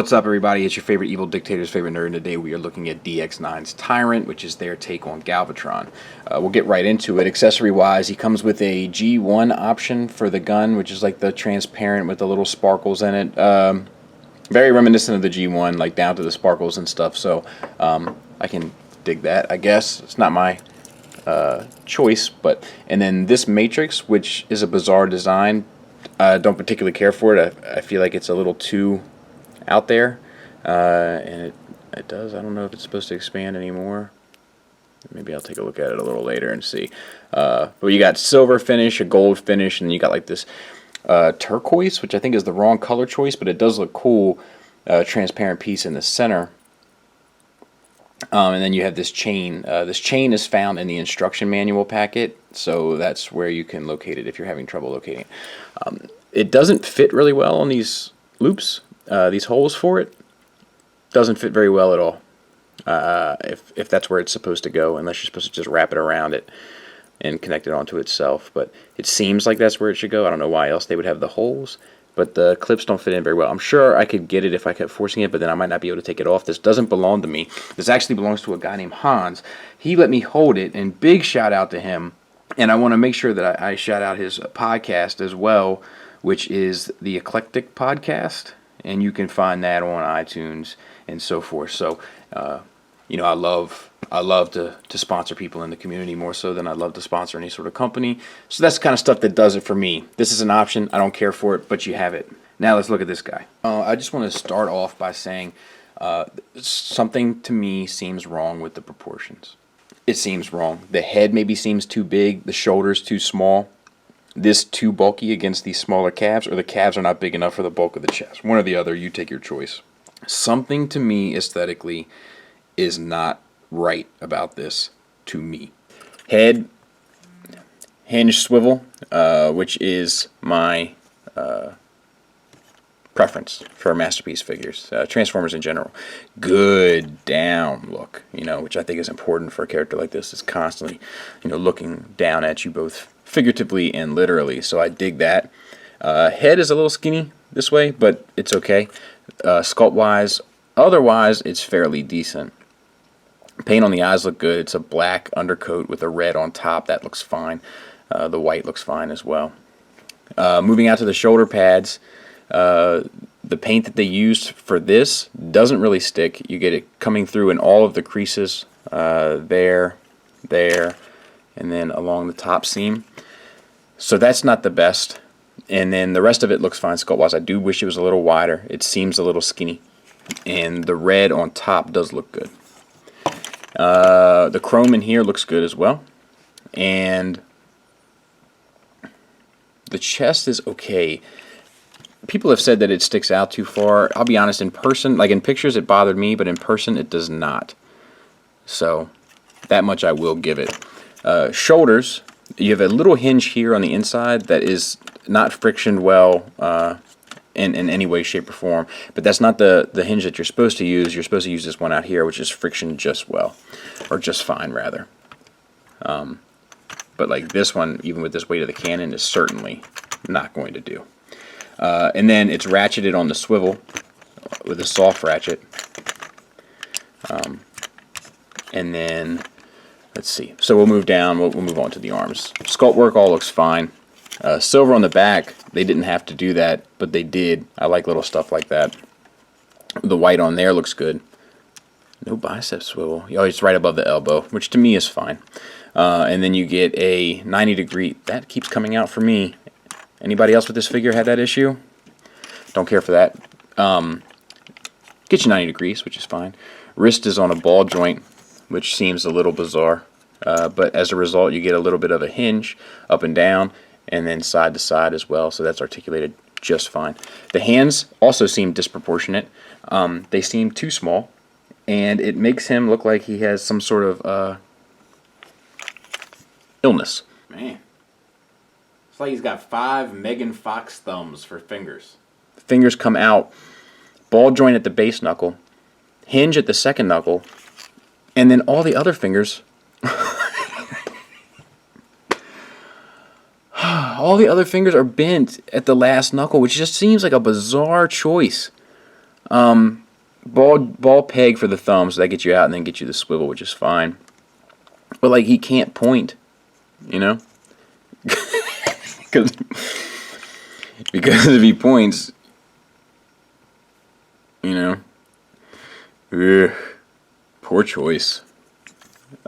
What's up, everybody? It's your favorite evil dictator's favorite nerd, and today we are looking at DX9's Tyrant, which is their take on Galvatron. We'll get right into it. Accessory-wise, he comes with a G1 option for the gun, which is like the transparent with the little sparkles in it. Very reminiscent of the G1, like down to the sparkles and stuff, so I can dig that, I guess. It's not my choice, but... And then this Matrix, which is a bizarre design, don't particularly care for it. I feel like it's a little too out there, and it does. I don't know if it's supposed to expand anymore. Maybe I'll take a look at it a little later and see. But you got silver finish, a gold finish, and you got like this turquoise, which I think is the wrong color choice, but it does look cool. Transparent piece in the center. And then you have this chain. This chain is found in the instruction manual packet, so that's where you can locate it if you're having trouble locating it. It doesn't fit really well on these loops. These holes for it doesn't fit very well at all, if that's where it's supposed to go, unless you're supposed to just wrap it around it and connect it onto itself. But it seems like that's where it should go. I don't know why else they would have the holes, but the clips don't fit in very well. I'm sure I could get it if I kept forcing it, but then I might not be able to take it off. This doesn't belong to me. This actually belongs to a guy named Hans. He let me hold it, and big shout out to him. And I want to make sure that I shout out his podcast as well, which is the Eclectic Podcast. And you can find that on iTunes and so forth. So, you know, I love to sponsor people in the community more so than I love to sponsor any sort of company. So that's the kind of stuff that does it for me. This is an option. I don't care for it, but you have it. Now let's look at this guy. I just want to start off by saying something to me seems wrong with the proportions. It seems wrong. The head maybe seems too big. The shoulders too small. This too bulky against these smaller calves, or the calves are not big enough for the bulk of the chest. One or the other, you take your choice. Something to me aesthetically is not right about this to me. Head, hinge swivel, which is my preference for Masterpiece figures, Transformers in general. Good down look, you know, which I think is important for a character like this. Is constantly, you know, looking down at you both figuratively and literally, so I dig that. Head is a little skinny this way, but it's okay. Sculpt-wise, otherwise, it's fairly decent. Paint on the eyes look good. It's a black undercoat with a red on top. That looks fine. The white looks fine as well. Moving out to the shoulder pads, the paint that they used for this doesn't really stick. You get it coming through in all of the creases, there, and then along the top seam. So that's not the best. And then the rest of it looks fine sculpt-wise. I do wish it was a little wider. It seems a little skinny. And the red on top does look good. The chrome in here looks good as well. And the chest is okay. People have said that it sticks out too far. I'll be honest, in person, like in pictures it bothered me, but in person it does not. So that much I will give it. Shoulders, you have a little hinge here on the inside that is not frictioned well in any way, shape, or form. But that's not the hinge that you're supposed to use. You're supposed to use this one out here, which is frictioned just well. Or just fine, rather. But like this one, even with this weight of the cannon, is certainly not going to do. And then it's ratcheted on the swivel with a soft ratchet. And then... let's see. So we'll move down. We'll move on to the arms. Sculpt work all looks fine. Silver on the back. They didn't have to do that, but they did. I like little stuff like that. The white on there looks good. No bicep swivel. Oh, it's right above the elbow, which to me is fine. And then you get a 90-degree. That keeps coming out for me. Anybody else with this figure had that issue? Don't care for that. Get you 90 degrees, which is fine. Wrist is on a ball joint, which seems a little bizarre, but as a result you get a little bit of a hinge up and down and then side to side as well, so that's articulated just fine. The hands also seem disproportionate. They seem too small, and it makes him look like he has some sort of illness. Man, it's like he's got 5 Megan Fox thumbs for fingers. Fingers come out, ball joint at the base knuckle, hinge at the second knuckle, and then all the other fingers, all the other fingers are bent at the last knuckle, which just seems like a bizarre choice. Ball peg for the thumb, so that gets you out and then gets you the swivel, which is fine. But like he can't point, you know, because if he points, you know, ugh, poor choice.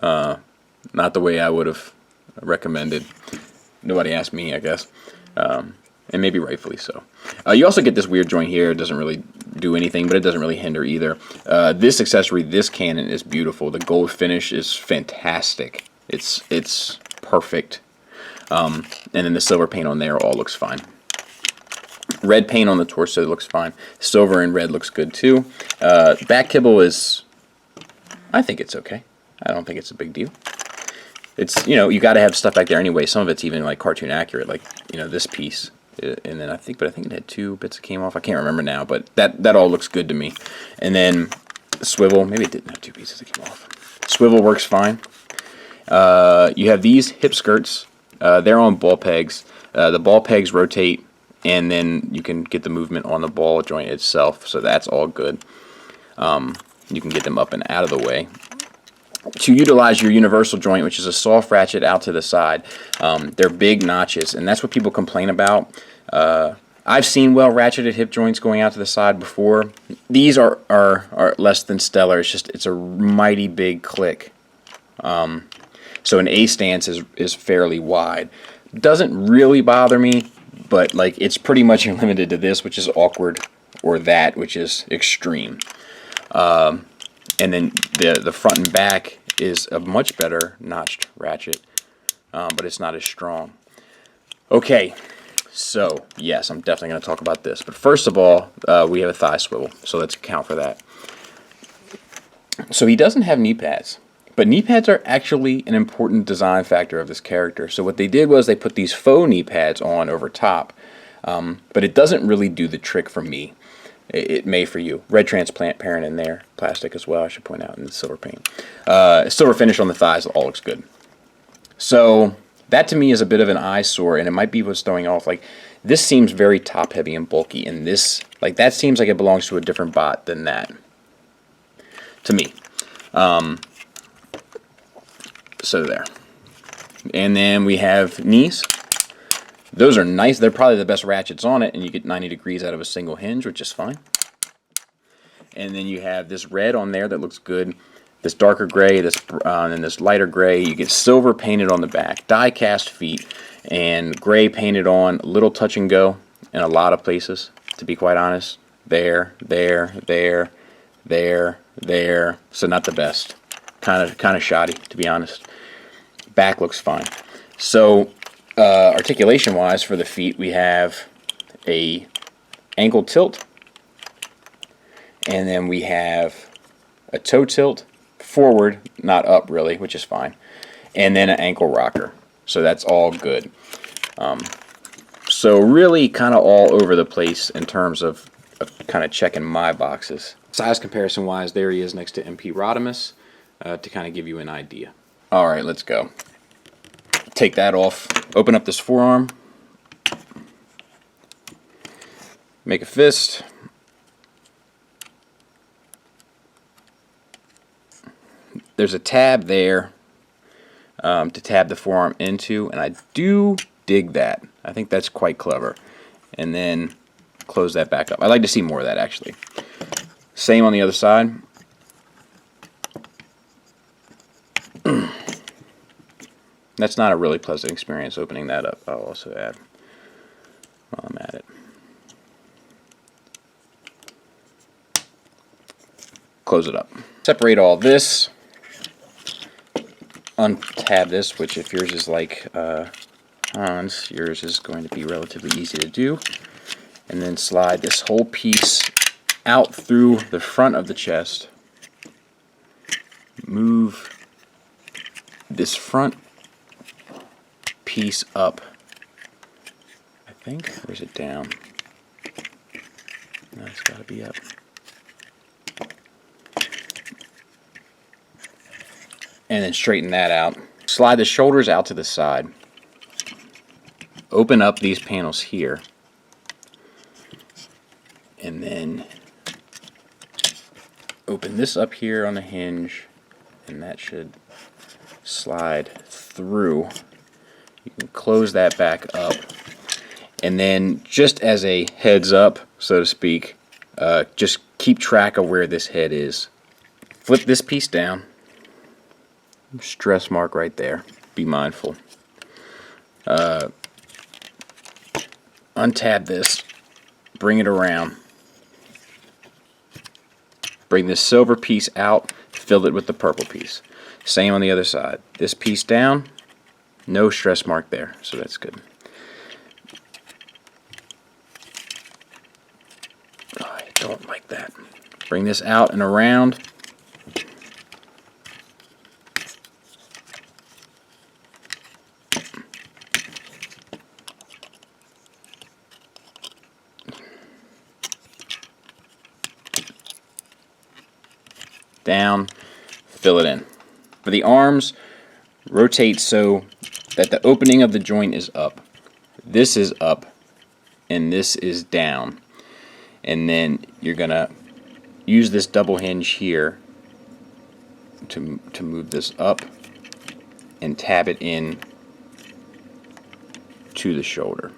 Not the way I would have recommended. Nobody asked me, I guess. And maybe rightfully so. You also get this weird joint here. It doesn't really do anything, but it doesn't really hinder either. This accessory, this cannon, is beautiful. The gold finish is fantastic. It's perfect. And then the silver paint on there all looks fine. Red paint on the torso looks fine. Silver and red looks good too. Back kibble is, I think it's okay. I don't think it's a big deal. It's, you know, you got to have stuff back there anyway. Some of it's even like cartoon accurate, like, you know, this piece. And then I think it had 2 bits that came off. I can't remember now, but that all looks good to me. And then swivel, maybe it didn't have 2 pieces that came off. Swivel works fine. You have these hip skirts. They're on ball pegs. The ball pegs rotate, and then you can get the movement on the ball joint itself. So that's all good. You can get them up and out of the way. To utilize your universal joint, which is a soft ratchet out to the side, they're big notches, and that's what people complain about. I've seen well ratcheted hip joints going out to the side before. These are less than stellar. It's a mighty big click. So an A stance is fairly wide. Doesn't really bother me, but like it's pretty much limited to this, which is awkward, or that, which is extreme. And then the front and back is a much better notched ratchet, but it's not as strong. Okay, so yes, I'm definitely going to talk about this. But first of all, we have a thigh swivel, so let's account for that. So he doesn't have knee pads, but knee pads are actually an important design factor of this character. So what they did was they put these faux knee pads on over top, but it doesn't really do the trick for me. It may for you. Red transplant parent in there. Plastic as well, I should point out, and the silver paint. Silver finish on the thighs, all looks good. So that to me is a bit of an eyesore, and it might be what's throwing off. Like, this seems very top heavy and bulky, and this, like, that seems like it belongs to a different bot than that. To me. So there. And then we have knees. Those are nice. They're probably the best ratchets on it, and you get 90 degrees out of a single hinge, which is fine. And then you have this red on there that looks good. This darker gray, and this lighter gray. You get silver painted on the back, die cast feet, and gray painted on. A little touch and go in a lot of places, to be quite honest. There. So not the best. Kind of shoddy, to be honest. Back looks fine. So articulation wise for the feet, we have a ankle tilt, and then we have a toe tilt forward, not up really, which is fine, and then an ankle rocker. So that's all good. So really kind of all over the place in terms of kind of checking my boxes. Size comparison wise, there he is next to MP Rodimus, to kind of give you an idea. Alright, let's go. Take that off, open up this forearm, make a fist, there's a tab there to tab the forearm into, and I do dig that. I think that's quite clever. And then close that back up. I'd like to see more of that actually. Same on the other side. That's not a really pleasant experience opening that up, I'll also add while I'm at it. Close it up. Separate all this. Untab this, which if yours is like Hans, yours is going to be relatively easy to do. And then slide this whole piece out through the front of the chest. Move this front piece up. I think, where's it down? No, it's got to be up. And then straighten that out. Slide the shoulders out to the side. Open up these panels here. And then this up here on the hinge, and that should slide through. You can close that back up, and then just as a heads up, so to speak, just keep track of where this head is. Flip this piece down, stress mark right there, be mindful. Untab this, bring it around, bring this silver piece out, fill it with the purple piece. Same on the other side. This piece down, no stress mark there, so that's good. Oh, I don't like that. Bring this out and around. Down, fill it in. For the arms, rotate so that the opening of the joint is up. This is up, and this is down. And then you're gonna use this double hinge here to move this up and tab it in to the shoulder.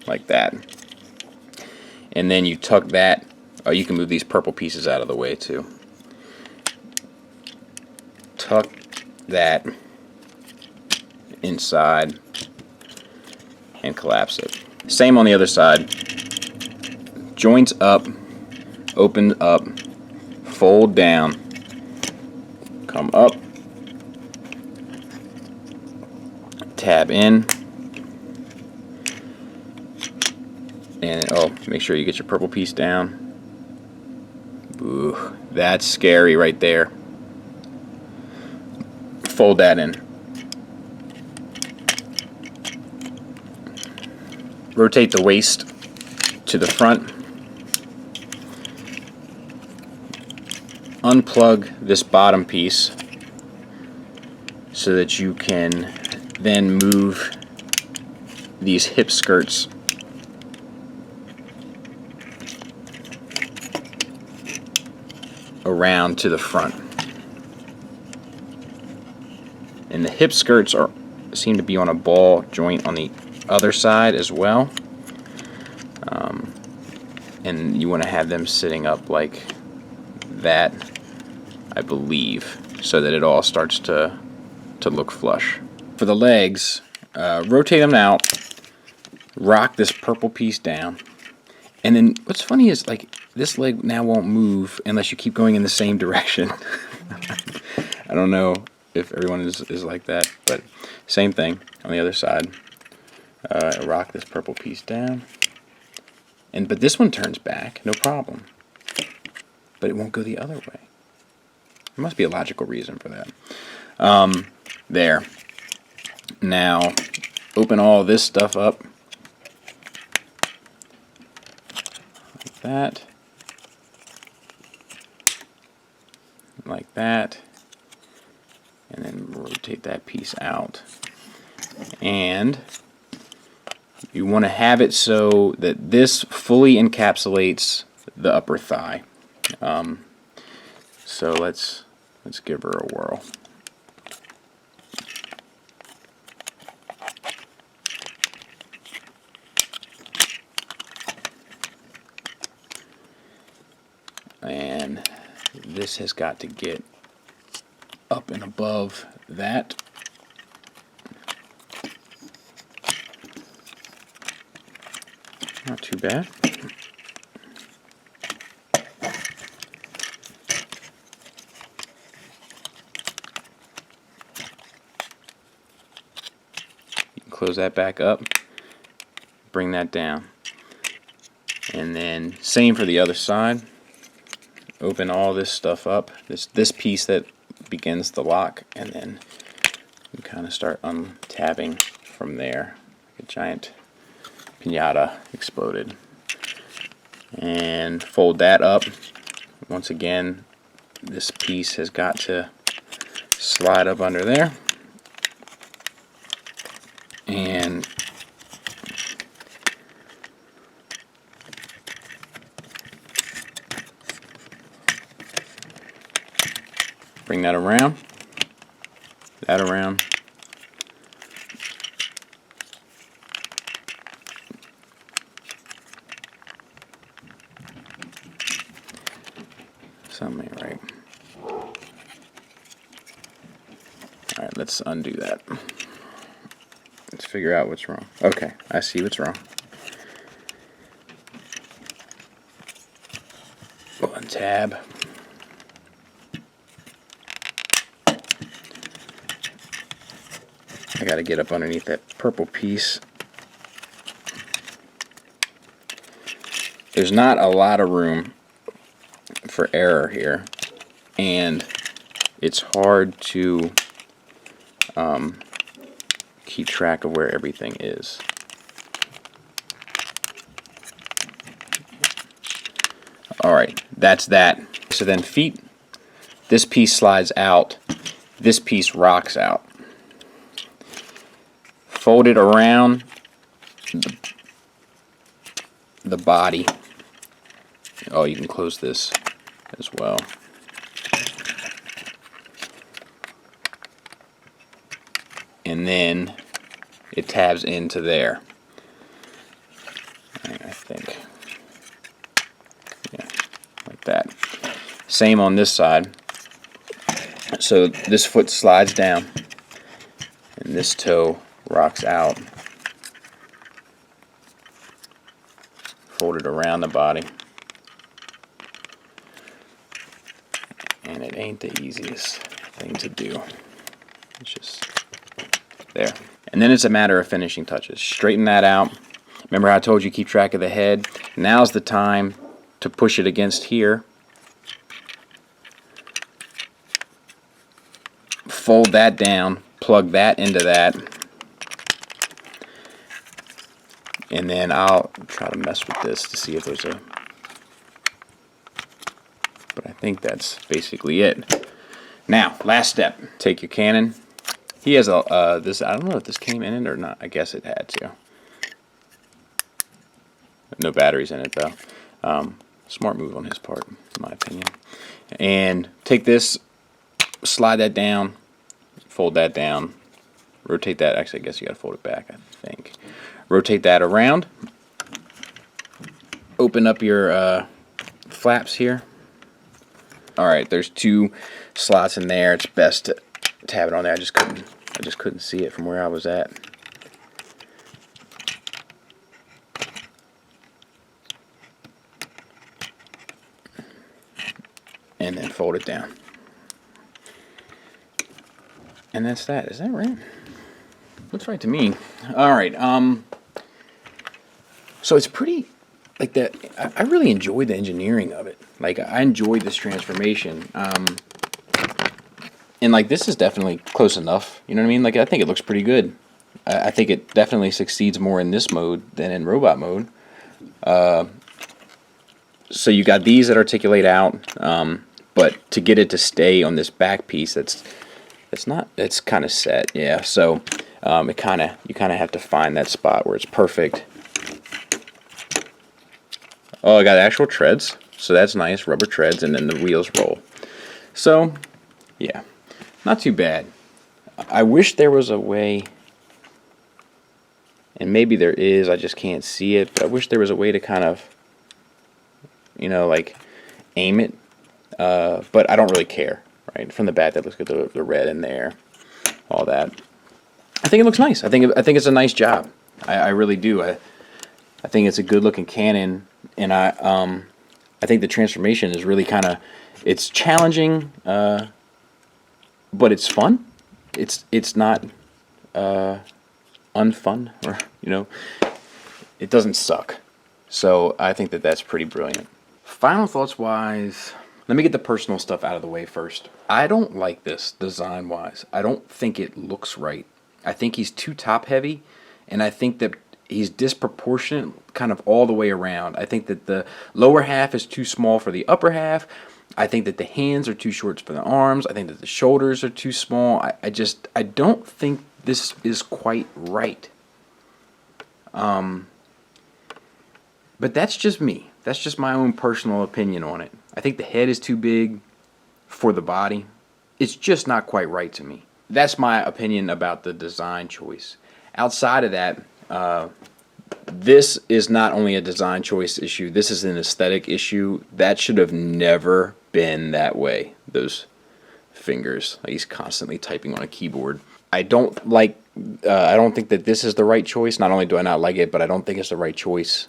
Like that. And then you tuck that. Oh, you can move these purple pieces out of the way too. Tuck that inside and collapse it. Same on the other side. Joints up, open up, fold down, come up, tab in, and oh, make sure you get your purple piece down. Ooh, that's scary right there. Fold that in. Rotate the waist to the front. Unplug this bottom piece so that you can then move these hip skirts around to the front. And the hip skirts seem to be on a ball joint on the other side as well. And you want to have them sitting up like that, I believe, so that it all starts to look flush. For the legs, rotate them out, rock this purple piece down, and then what's funny is like this leg now won't move unless you keep going in the same direction. I don't know if everyone is like that, but same thing on the other side. Rock this purple piece down, but this one turns back, no problem. But it won't go the other way. There must be a logical reason for that. There. Now, open all this stuff up. Like that. Like that. And then rotate that piece out. And you want to have it so that this fully encapsulates the upper thigh. So let's give her a whirl. And this has got to get up and above that. Not too bad. Close that back up, bring that down, and then same for the other side. Open all this stuff up, this piece that begins the lock, and then you kind of start untabbing from there. Like a giant piñata exploded. And fold that up. Once again, this piece has got to slide up under there. And Bring that around. That around. Something ain't right. Alright, let's undo that. Let's figure out what's wrong. Okay, I see what's wrong. One tab. I gotta get up underneath that purple piece. There's not a lot of room for error here, and it's hard to keep track of where everything is. Alright, that's that. So then feet, this piece slides out, this piece rocks out. Fold it around the body. Oh, you can close this as well. And then it tabs into there. I think. Yeah, like that. Same on this side. So this foot slides down and this toe rocks out. Fold it around the body. And it ain't the easiest thing to do. It's just there. And then it's a matter of finishing touches. Straighten that out. Remember how I told you keep track of the head? Now's the time to push it against here. Fold that down, plug that into that. And then I'll try to mess with this to see if there's a... But I think that's basically it. Now, last step. Take your cannon. He has a, this, I don't know if this came in it or not. I guess it had to. No batteries in it though. Smart move on his part, in my opinion. And take this, slide that down, fold that down, rotate that. Actually, I guess you gotta fold it back, I think. Rotate that around. Open up your flaps here. Alright, there's two slots in there. It's best to have it on there. I just couldn't see it from where I was at. And then fold it down. And that's that. Is that right? Looks right to me. Alright, so it's pretty, like that, I really enjoyed the engineering of it. Like, I enjoyed this transformation. And like, this is definitely close enough, you know what I mean? Like, I think it looks pretty good. I think it definitely succeeds more in this mode than in robot mode. So you got these that articulate out, but to get it to stay on this back piece, it's kind of set, yeah. So you kind of have to find that spot where it's perfect. Oh, I got actual treads, so that's nice, rubber treads, and then the wheels roll. So yeah, not too bad. I wish there was a way, and maybe there is, I just can't see it, but I wish there was a way to kind of, you know, like aim it, but I don't really care, right? From the back, that looks good, the red in there, all that. I think it looks nice. I think it's a nice job. I really do. I think it's a good looking cannon, and I think the transformation is really kind of, it's challenging, but it's fun. It's not unfun, or, you know, it doesn't suck. So I think that's pretty brilliant. Final thoughts wise, let me get the personal stuff out of the way first. I don't like this design wise. I don't think it looks right. I think he's too top heavy, and I think that he's disproportionate kind of all the way around. I think that the lower half is too small for the upper half. I think that the hands are too short for the arms. I think that the shoulders are too small. I don't think this is quite right. But that's just me. That's just my own personal opinion on it. I think the head is too big for the body. it's just not quite right to me. That's my opinion about the design choice. Outside of that, this is not only a design choice issue, this is an aesthetic issue. That should have never been that way. Those fingers, like he's constantly typing on a keyboard. I don't think that this is the right choice. Not only do I not like it, but I don't think it's the right choice.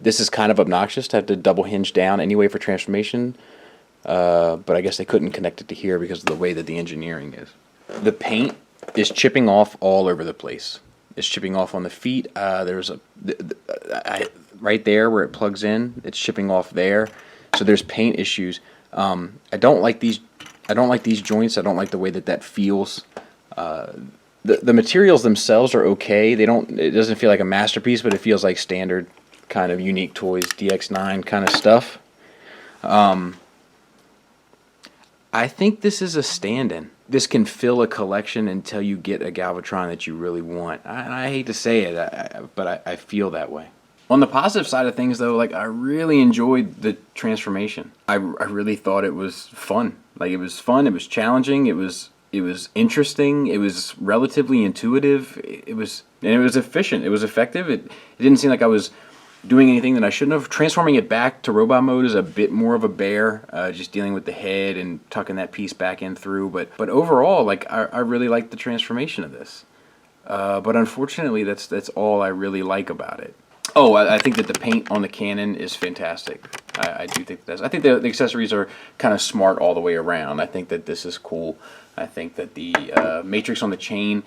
This is kind of obnoxious to have to double hinge down anyway for transformation. But I guess they couldn't connect it to here because of the way that the engineering is. The paint is chipping off all over the place. It's chipping off on the feet. There's right there where it plugs in. It's chipping off there. So there's paint issues. I don't like these. I don't like these joints. I don't like the way that feels. The materials themselves are okay. It doesn't feel like a masterpiece, but it feels like standard kind of Unique Toys DX9 kind of stuff. I think this is a stand-in. This can fill a collection until you get a Galvatron that you really want. I hate to say it, but I feel that way. On the positive side of things, though, like I really enjoyed the transformation. I really thought it was fun. Like it was fun. It was challenging. It was interesting. It was relatively intuitive. It was efficient. It was effective. It didn't seem like I was doing anything that I shouldn't have. Transforming it back to robot mode is a bit more of a bear, just dealing with the head and tucking that piece back in through. But overall, like I really like the transformation of this. But unfortunately, that's all I really like about it. Oh, I think that the paint on the cannon is fantastic. I do think that's. I think the accessories are kind of smart all the way around. I think that this is cool. I think that the matrix on the chain,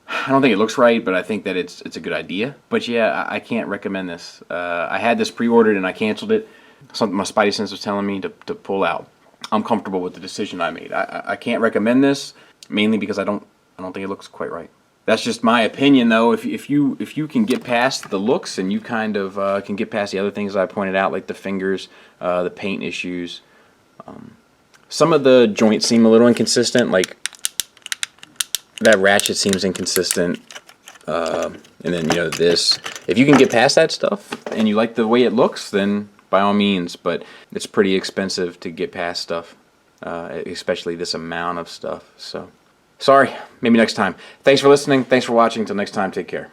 I don't think it looks right, but I think that it's a good idea. But yeah, I can't recommend this. I had this pre-ordered and I canceled it. Something my spidey sense was telling me to pull out. I'm comfortable with the decision I made. I can't recommend this mainly because I don't think it looks quite right. That's just my opinion, though. If you can get past the looks and you kind of can get past the other things I pointed out, like the fingers, the paint issues. Some of the joints seem a little inconsistent, like that ratchet seems inconsistent. And then, this. If you can get past that stuff and you like the way it looks, then by all means. But it's pretty expensive to get past stuff, especially this amount of stuff. So, sorry, maybe next time. Thanks for listening. Thanks for watching. Until next time, take care.